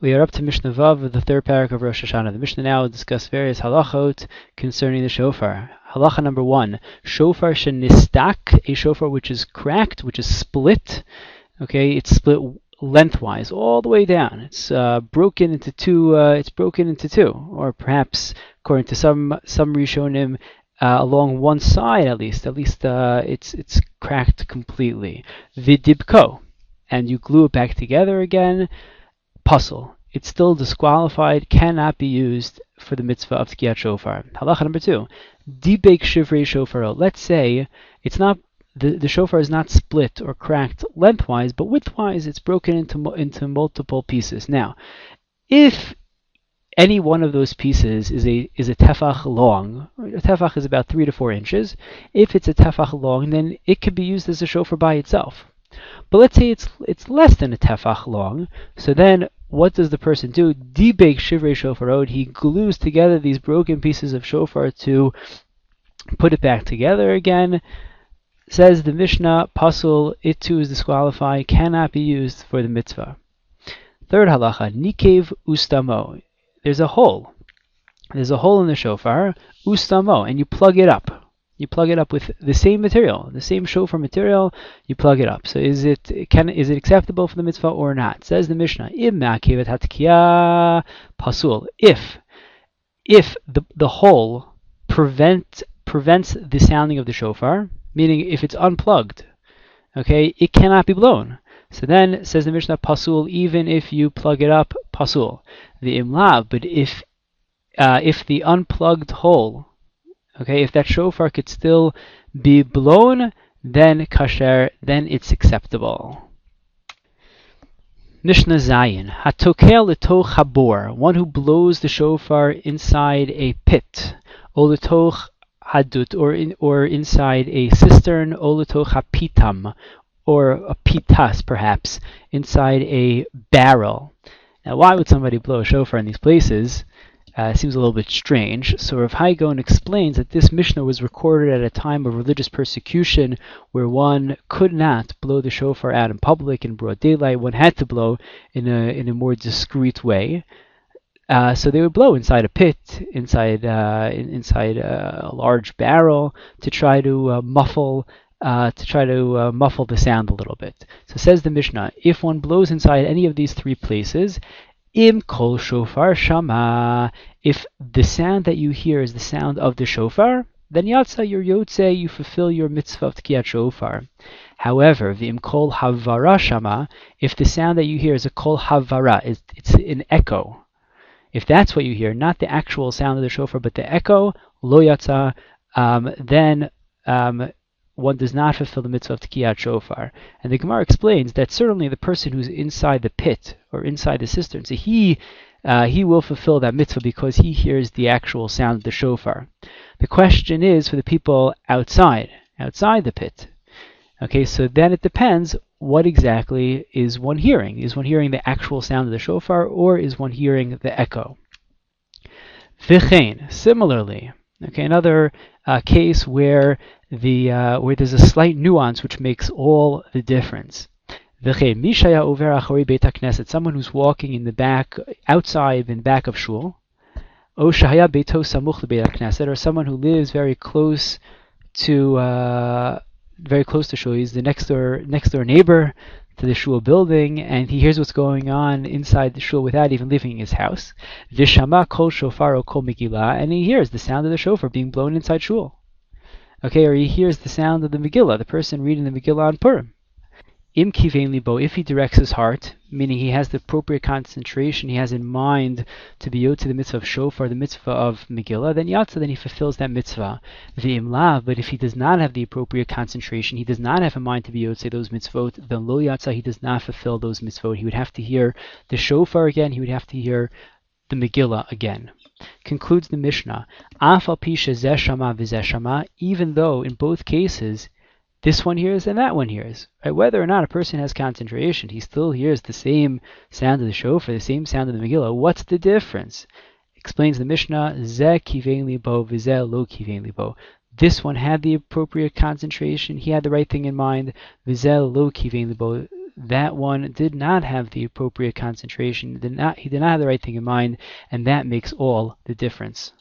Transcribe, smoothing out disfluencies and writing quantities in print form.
We are up to Mishnah Vav, the third parak of Rosh Hashana. The Mishnah now will discuss various halachot concerning the shofar. Halacha number 1, shofar shenistak, a shofar which is cracked, which is split. Okay, it's split lengthwise all the way down. It's broken into two. Or perhaps according to some Rishonim, along one side at least. It's cracked completely. Vidibko, and you glue it back together again. Puzzle. It's still disqualified, cannot be used for the mitzvah of Tkiyat Shofar. Halacha number 2, Dibek Shivrei Shofaro. Let's say it's not the shofar is not split or cracked lengthwise, but widthwise it's broken into multiple pieces. Now, if any one of those pieces is a tefach long, a tefach is about 3 to 4 inches. If it's a tefach long, then it could be used as a shofar by itself. But let's say it's less than a tefach long, so then what does the person do? Dibek shivrei shofarot, he glues together these broken pieces of shofar to put it back together again. Says the Mishnah, pasul, it too is disqualified, cannot be used for the mitzvah. Third halacha, nikev ustamo. There's a hole in the shofar, ustamo, and you plug it up. You plug it up with the same material, the same shofar material. You plug it up. So is it acceptable for the mitzvah or not? Says the Mishnah, pasul. If the hole prevents the sounding of the shofar, meaning if it's unplugged, okay, it cannot be blown. So then says the Mishnah, pasul. Even if you plug it up, pasul. The imlav, but if the unplugged hole, okay, if that shofar could still be blown, then kasher, then it's acceptable. Mishnah Zayin, hatokel letoch habor, one who blows the shofar inside a pit, or letoch hadut, or inside a cistern, or letoch hapitam, or a pitas perhaps, inside a barrel. Now, why would somebody blow a shofar in these places? Seems a little bit strange. So Rav Hai Gaon explains that this Mishnah was recorded at a time of religious persecution where one could not blow the shofar out in public in broad daylight. One had to blow in a more discreet way. So they would blow inside a pit, inside a large barrel, to try to muffle the sound a little bit. So says the Mishnah, if one blows inside any of these 3 places, Im kol shofar shama, if the sound that you hear is the sound of the shofar, then yatsa, your yotze, you fulfill your mitzvah of tkiyat shofar. However, v'im kol havara shama, if the sound that you hear is a kol havara, it's an echo. If that's what you hear, not the actual sound of the shofar, but the echo, lo yatsa, then one does not fulfill the mitzvah of tkiyat shofar. And the Gemara explains that certainly the person who's inside the pit or inside the cistern, so he will fulfill that mitzvah because he hears the actual sound of the shofar. The question is for the people outside the pit. Okay, so then it depends, what exactly is one hearing? Is one hearing the actual sound of the shofar, or is one hearing the echo? V'chein, similarly, okay, another case where there's a slight nuance which makes all the difference. Someone who's walking in the back, outside in the back of shul, or someone who lives very close to shul. He's the next door neighbor to the shul building, and he hears what's going on inside the shul without even leaving his house. Vishama kol shofar o kol megillah, and he hears the sound of the shofar being blown inside shul. Okay, or he hears the sound of the Megillah, the person reading the Megillah on Purim. Im kivein libo, if he directs his heart, meaning he has the appropriate concentration, he has in mind to be yot to the mitzvah of shofar, the mitzvah of Megillah, then yatsa, then he fulfills that mitzvah. V'im lav, but if he does not have the appropriate concentration, he does not have in mind to be yot to those mitzvot, then lo yatsa, he does not fulfill those mitzvot. He would have to hear the shofar again, he would have to hear the Megillah again. Concludes the Mishnah, Afal pi shezeh shama v'zeh shama, even though in both cases this one hears and that one hears. Right? Whether or not a person has concentration, he still hears the same sound of the shofar, the same sound of the Megillah. What's the difference? Explains the Mishnah, Zeh kivein libo v'zeh lo kivein libo. This one had the appropriate concentration, he had the right thing in mind. V'zeh lo kivein libo. that one did not have the appropriate concentration. He did not have the right thing in mind, and that makes all the difference.